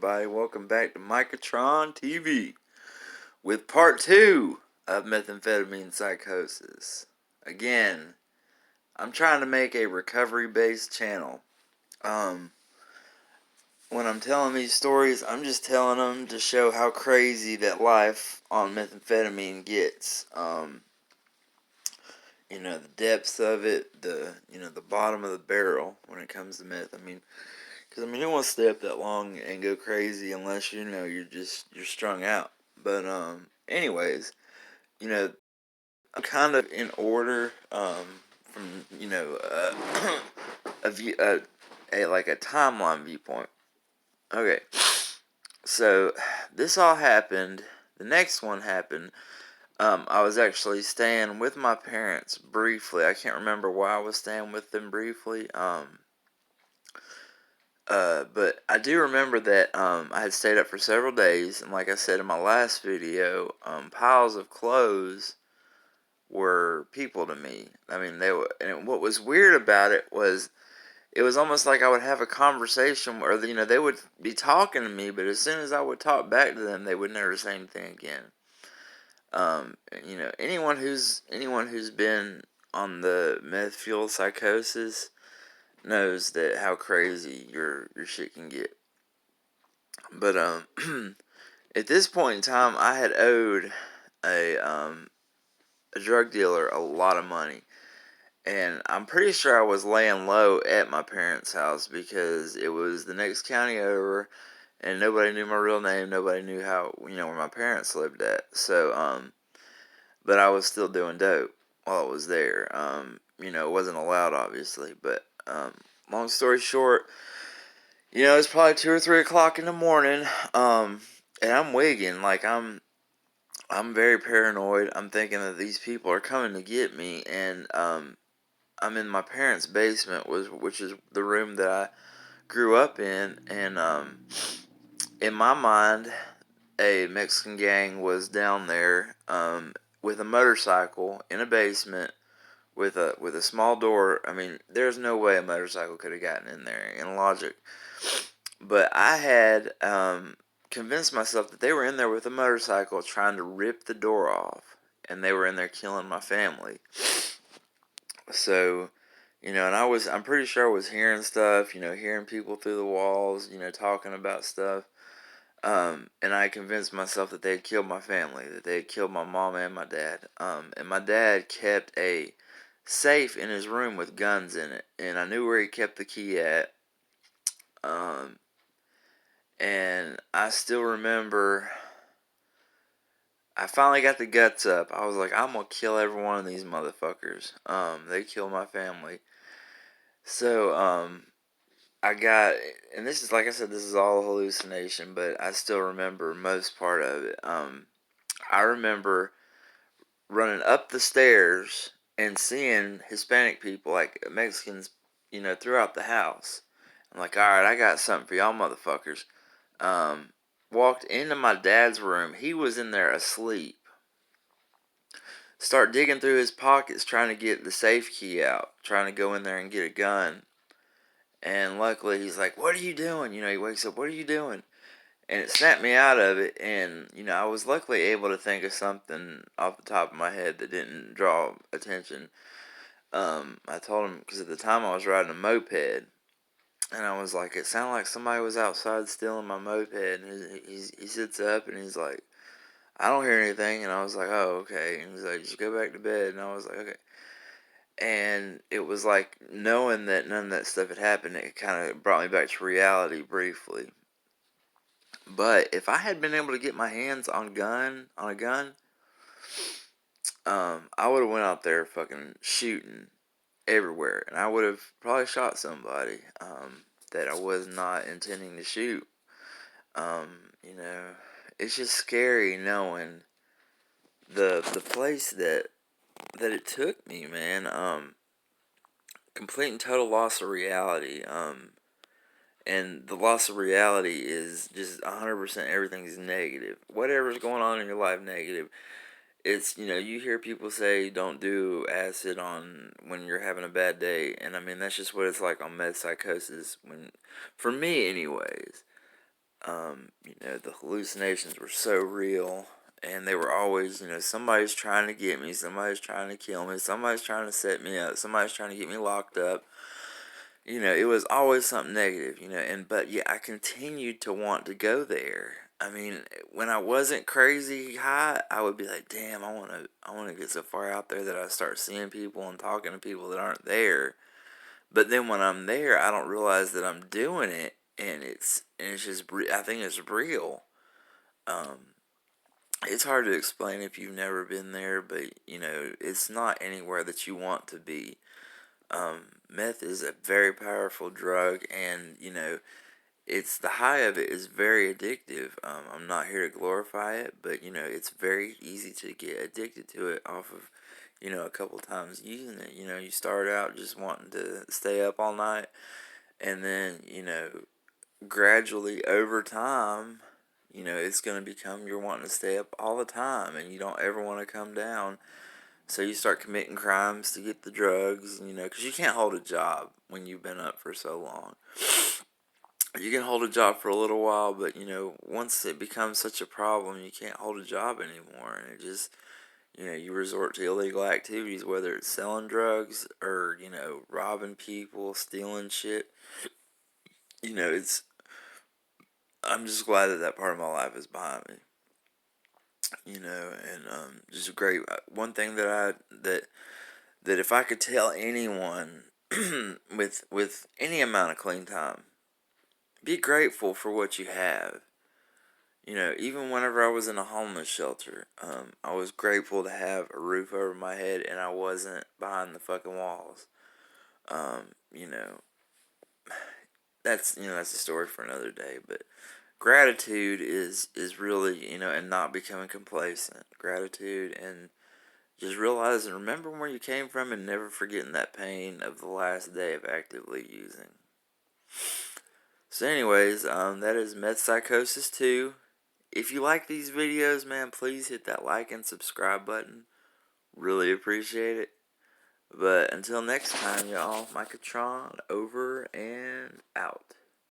everybody? Welcome back to Micahtrontv with part 2 of methamphetamine psychosis. Again, I'm trying to make a recovery-based channel. When I'm telling these stories, I'm just telling them to show how crazy that life on methamphetamine gets. The depths of it, the bottom of the barrel when it comes to meth. Because, you don't want to stay up that long and go crazy unless, you're strung out. But, anyways, I'm kind of in order, from, a timeline viewpoint. Okay, so this all happened, the next one happened, I was actually staying with my parents briefly. I can't remember why I was staying with them briefly, but I do remember that I had stayed up for several days, and like I said in my last video, piles of clothes were people to me. They were, and what was weird about it was almost like I would have a conversation where they would be talking to me, but as soon as I would talk back to them, they would never say anything again. Anyone who's been on the meth fuel psychosis knows that how crazy your shit can get. But at this point in time, I had owed a drug dealer a lot of money, and I'm pretty sure I was laying low at my parents' house because it was the next county over, and nobody knew my real name. Nobody knew where my parents lived at. So but I was still doing dope while I was there. It wasn't allowed, obviously, but long story short, it's probably 2 or 3 o'clock in the morning, and I'm wigging, like I'm very paranoid. I'm thinking that these people are coming to get me, and I'm in my parents' basement, which is the room that I grew up in, and in my mind, a Mexican gang was down there, with a motorcycle in a basement with a small door. There's no way a motorcycle could have gotten in there in logic. But I had convinced myself that they were in there with a motorcycle trying to rip the door off, and they were in there killing my family. So, and I'm pretty sure I was hearing stuff, hearing people through the walls, talking about stuff. And I convinced myself that they had killed my family, that they had killed my mom and my dad. And my dad kept a safe in his room with guns in it, and I knew where he kept the key at. And I still remember, I finally got the guts up. I was like, I'm gonna kill every one of these motherfuckers. They killed my family. So, I got, and this is, like I said, this is all a hallucination, but I still remember most part of it. I remember running up the stairs and seeing Hispanic people, like Mexicans, throughout the house. I'm like, alright, I got something for y'all motherfuckers. Walked into my dad's room. He was in there asleep. Start digging through his pockets, trying to get the safe key out, trying to go in there and get a gun. And luckily, he's like, what are you doing? He wakes up, what are you doing? And it snapped me out of it, and, I was luckily able to think of something off the top of my head that didn't draw attention. I told him, because at the time I was riding a moped, and I was like, it sounded like somebody was outside stealing my moped, and he sits up, and he's like, I don't hear anything, and I was like, oh, okay, and he's like, just go back to bed, and I was like, okay. And it was like, knowing that none of that stuff had happened, it kind of brought me back to reality briefly. But if I had been able to get my hands on a gun, I would have went out there fucking shooting everywhere, and I would have probably shot somebody that I was not intending to shoot. It's just scary knowing the place that it took me, man. Complete and total loss of reality. And the loss of reality is just 100% everything's negative. Whatever's going on in your life, negative. It's, you hear people say don't do acid when you're having a bad day. And that's just what it's like on meth psychosis. For me anyways. The hallucinations were so real, and they were always, somebody's trying to get me, somebody's trying to kill me, somebody's trying to set me up, somebody's trying to get me locked up. It was always something negative, but yeah, I continued to want to go there. I mean, when I wasn't crazy high, I would be like, damn, I want to get so far out there that I start seeing people and talking to people that aren't there. But then when I'm there, I don't realize that I'm doing it, and it's just, I think it's real. Um, it's hard to explain if you've never been there, but it's not anywhere that you want to be. Meth is a very powerful drug, and it's the high of it is very addictive. I'm not here to glorify it, but it's very easy to get addicted to it off of a couple times using it. You start out just wanting to stay up all night, and then gradually over time, it's going to become you're wanting to stay up all the time, and you don't ever want to come down. So you start committing crimes to get the drugs, because you can't hold a job when you've been up for so long. You can hold a job for a little while, but once it becomes such a problem, you can't hold a job anymore, and it just, you resort to illegal activities, whether it's selling drugs or robbing people, stealing shit. It's. I'm just glad that part of my life is behind me. And just great. One thing that if I could tell anyone with any amount of clean time, be grateful for what you have. Even whenever I was in a homeless shelter, I was grateful to have a roof over my head and I wasn't behind the fucking walls. Um, you know, that's a story for another day. But gratitude is really and not becoming complacent. Gratitude and just realizing, remember where you came from, and never forgetting that pain of the last day of actively using. So anyways, that is Meth Psychosis 2. If you like these videos, man, please hit that like and subscribe button. Really appreciate it. But until next time, y'all, Micahtrontv over and out.